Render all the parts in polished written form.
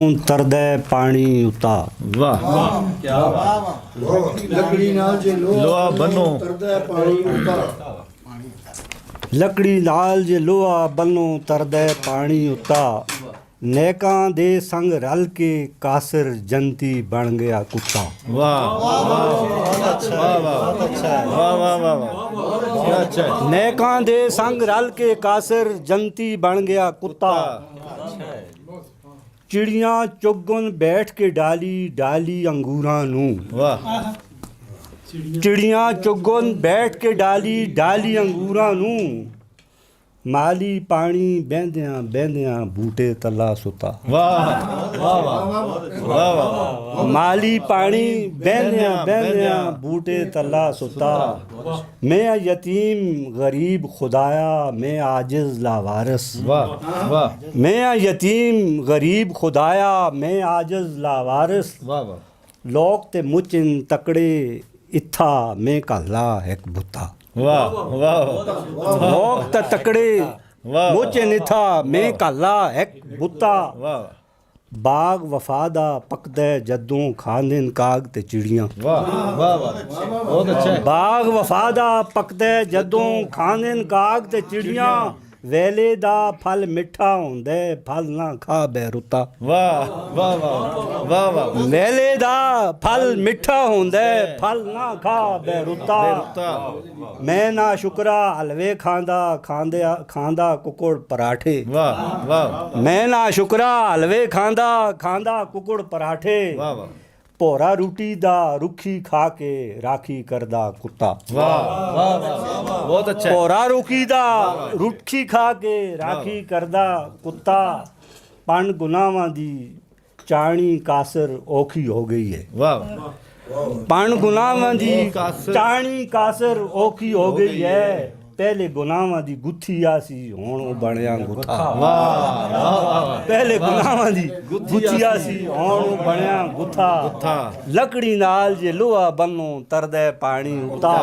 ਤਰਦਾ ਪਾਣੀ ਉਤਾ। ਵਾਹ ਕੀ ਬਾਤ। ਲੱਕੜੀ ਨਾਲ ਜੇ ਲੋਹਾ ਬੰਨੋ ਤਰਦਾ ਪਾਣੀ ਉਤਾ। ਲੱਕੜੀ ਨਾਲ ਜੇ ਲੋਹਾ ਬੰਨੋ ਤਰਦਾ ਪਾਣੀ ਉਤਾ। ਨੇਕਾਂ ਦੇ ਸੰਗ ਰਲ ਕੇ ਕਾਸਰ ਜੰਤੀ ਬਣ ਗਿਆ ਕੁੱਤਾ। ਵਾਹ ਵਾਹ ਵਾਹ ਅੱਛਾ ਵਾਹ ਵਾਹ ਵਾਹ ਵਾਹ ਅੱਛਾ। ਨੇਕਾਂ ਦੇ ਸੰਗ ਰਲ ਕੇ ਕਾਸਰ ਜੰਤੀ ਬਣ ਗਿਆ ਕੁੱਤਾ। ਚਿੜੀਆਂ ਚੁਗਣ ਬੈਠ ਕੇ ਡਾਲੀ ਡਾਲੀ ਅੰਗੂਰਾਂ ਨੂੰ। ਵਾਹ ਚਿੜੀਆਂ ਚੁਗਣ ਬੈਠ ਕੇ ਡਾਲੀ ਡਾਲੀ ਅੰਗੂਰਾਂ ਨੂੰ। ਮਾਲੀ ਪਾਣੀ ਬਹਿੰਦਿਆਂ ਬਹਿੰਦਿਆਂ ਬੂਟੇ ਤਲਾ ਸੁੱਤਾ। ਵਾਹ ਵਾਹ ਵਾਹ ਵਾਹ ਵਾਹ ਮਾਲੀ ਪਾਣੀ ਬਹਿੰਦਿਆਂ ਬਹਿੰਦਿਆਂ ਬੂਟੇ ਤਲਾ ਸੁੱਤਾ। ਮੈਂ ਯਤੀਮ ਗਰੀਬ ਖੁਦਾਇਆ ਮੈਂ ਆजिज़ लावारिस। वाह वाह मैं यतीम गरीब खुदाया मैं आजिज़ लावारिस। वाह वाह लोग ते मुचिन तकड़े इत्था मैं कल्ला एक बुता। वाह वाह लोग ते तकड़े वाह मुचिन इत्था मैं कल्ला एक बुता। वाह बाग वफादा पकदे जदों खांदिन काग ते चिड़ियाँ। वाह वाह वाह बहुत अच्छा है। बाग वफादा पकदे जदों खांदिन काग ते चिड़ियाँ। वेले दा फल मिठा हुंदे फल ना खा बैरुता। वाह वाह वाह वाह वाह वेले दा फल मिठा हुंदे फल ना खा बैरुता। मैं ना शुक्रा हलवे खांदा खांदे खांदा कुकुड़ पराठे। वाह वाह मैं ना शुक्रा हलवे खांदा खांदा कुकुड़ पराठे। वाह वाह भोरा रोटी दा रुखी खा के राखी करदा कुत्ता। वाह वाह वाह बहुत अच्छा है। भोरा रुखी दा रुखी खा के राखी करदा कुत्ता। पन गुनाहां दी चाणी कासर औखी हो गई है। वाह पन गुनाहां दी कासर। चाणी कासर औखी हो गई है। पहले गुनाहां दी गुत्थी आसी हुण ओ बनया गुत्था। वाह पहले गुनाहां दी गुत्थी आसी हुण ओ बनया गुत्था। लकड़ी नाल जे लोहा बन्नो तरदे पानी उता।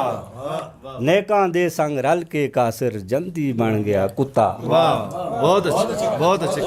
नेकां दे संग रल के कासर जंदी बन गया कुत्ता। वाह बहुत अच्छे बहुत अच्छे।